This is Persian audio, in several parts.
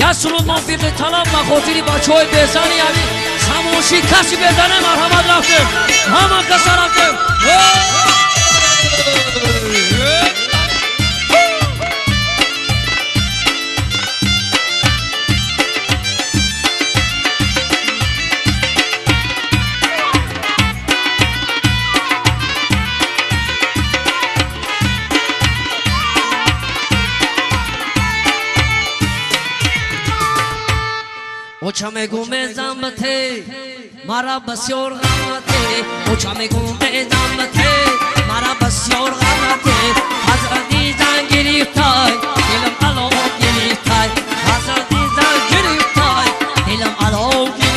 یسرو موفق طلب و خاطری بچه های بزنی یعنی سموشی کسی بزنه مرحمت رفته همه کسا رفته اوچا میگم زنبته مرا بسیار غمته اوچا میگم زنبته مرا بسیار غمته حضرتی زن گریفتای دلم علو گریفتای حضرتی زن گریفتای دلم علو گریفتای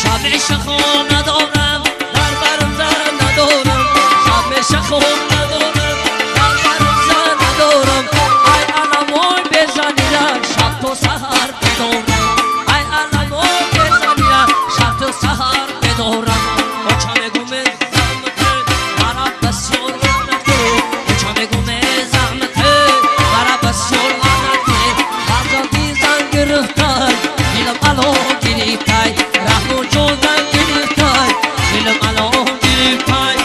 شب عشق ندارم در برم زن ندارم شب عشق ندارم در برم زن ندارم ای علمای بزنیدم شب تو سحر بدارم ای علمای بزنیدم شب تو سحر بدارم اوچا میگم زحمته مرا بسیار غمته اوچا میگم زحمته مرا بسیار غمته حضرتی زن گرفتای دلم علو گریفتای رحمو جو زن گریفتای دلم علو گریفتای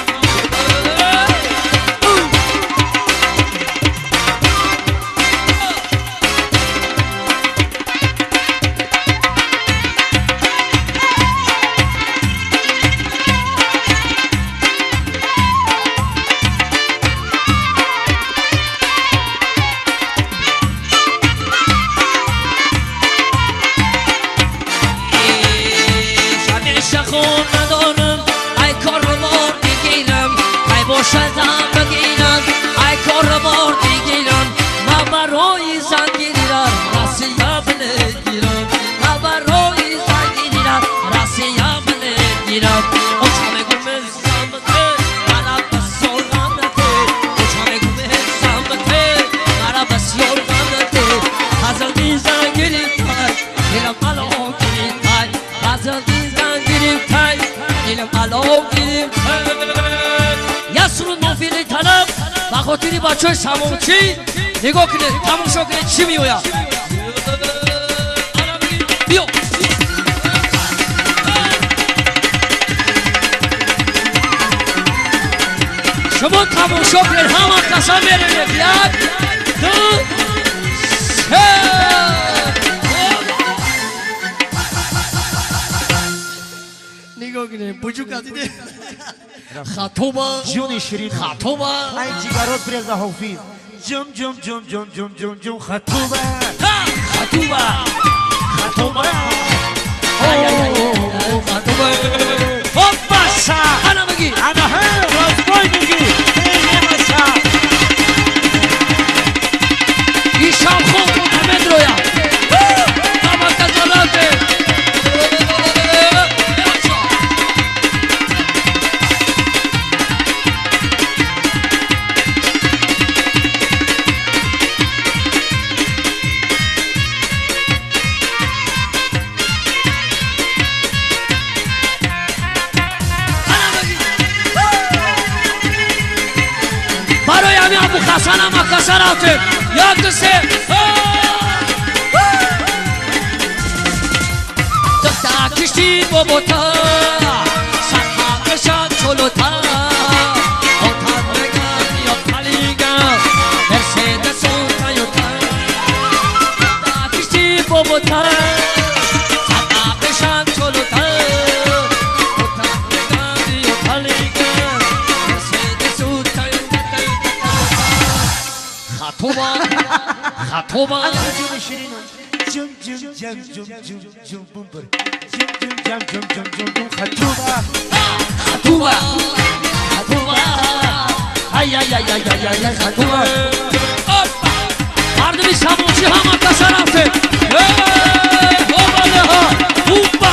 خون ندارم ای کار رو بار بگیرم ای باشدم بگیرم ای کار رو بار بگیرم ما برای زنگیرم رسیه بلگیرم ما برای زنگیرم رسیه بلگیرم اوچا میگم زنبته مرا بسیار غمته اوچا میگم زنبته مرا بسیار غمته حضرتی زنگیرتای دلم علو گریفتای حضرتی زنگیرتای دلم علو گریفتای یسرو موفق طلب و خاطری بچه های سموچی نگاه کنه تماشا کنه چی میوید بیا شما تماشا کنید همه قسم برید یک دو سه نگاه کنید بجو کسیده خطوبه جون شیرین خطوبه ای جیگرات برزا حافظ جم جم جم جم جم جم جم خطوبه خطوبه خطوبه خطوبه خب بسا انا بگی انا هم رازگوی میگی بسا ایشان خوب محمد رویا اما کسالاته برای همین ابو خسن هم اکسر رفتیم یک دو سه دکتا کشتی بابوتا سرها کشد چلوتا آتان بگن یا پلیگن مرسیدس و تایوتا دکتا کشتی بابوتا سرها کشد چلوتا آتان بگن یا پلیگن مرسیدس و تایوتا خطوبه خطوبه جون شیرین جم جم جم جم جم جم بوم بر جم جم جم جم جم جم خطوبه خطوبه خطوبه ای ای ای ای ای ای خطوبه مردمی سموچی همه کسا رفته باباله ها بومبا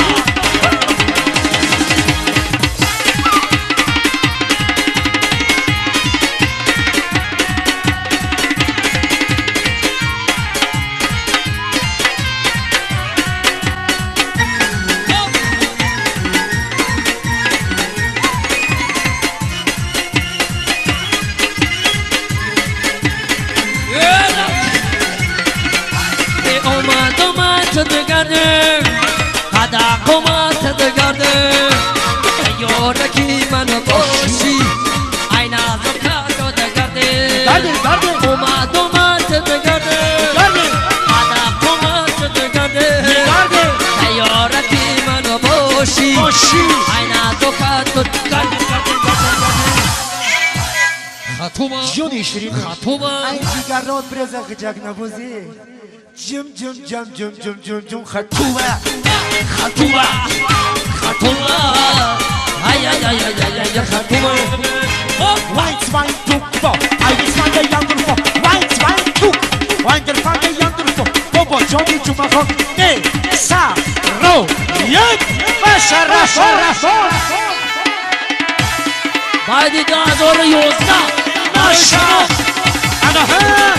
خطوبه جونی شیرین خطوبه این جیگرات برزا خجاک نبوزی جم جم جم جم جم جم جم خطوبه خطوبه خطوبه ay ay ay ay ay ay خطوبه White Wein tuk bo, Iris van de Jan Durfo. White Wein tuk, Wijn van de Jan Durfo. Bobo Johnny Jumacho, ne, sa, ro, yek, bashara, shara, shara. بعد 2011 ماشا انا ها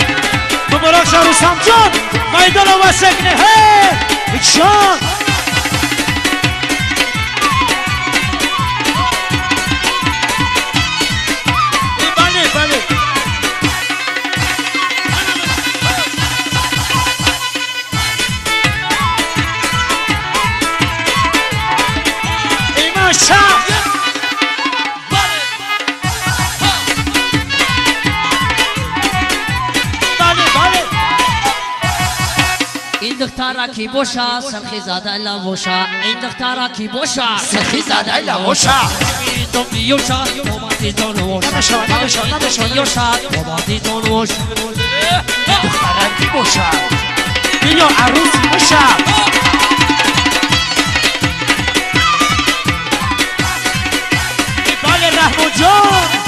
مبارک شهر سمجان میدان و سکنه ها اکشان بله بله ای ماشا این دخترا کی بوشا سرخی زاده لوشا این دخترا کی بوشا سرخی زاده لوشا تو بیوشا اومدی تو نوشا نمشا بیوشا اومدی تو نوشا دخترا کی بوشا بیا عروسی بوشا بله رحمو جان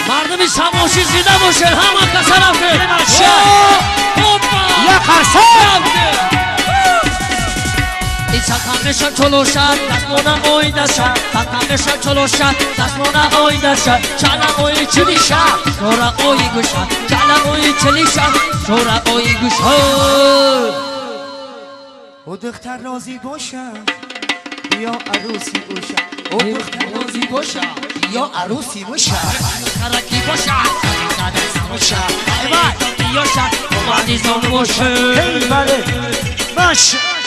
مردمی سماشی زیده باشه همه کسا رفته یا خرسان این سکمشن چلو شد دستمونه آیده شد سکمشن چلو شد دستمونه آیده شد چلا آی چلی شد شورا آی گوشد چلا آی چلی شد شورا آی گوشد او دختر راضی باشه یا عروسی باشه او دختر راضی باشه یا عروسی باشه ترکی باشه باشه بیوشد اومدی زن باشه هی بله باشه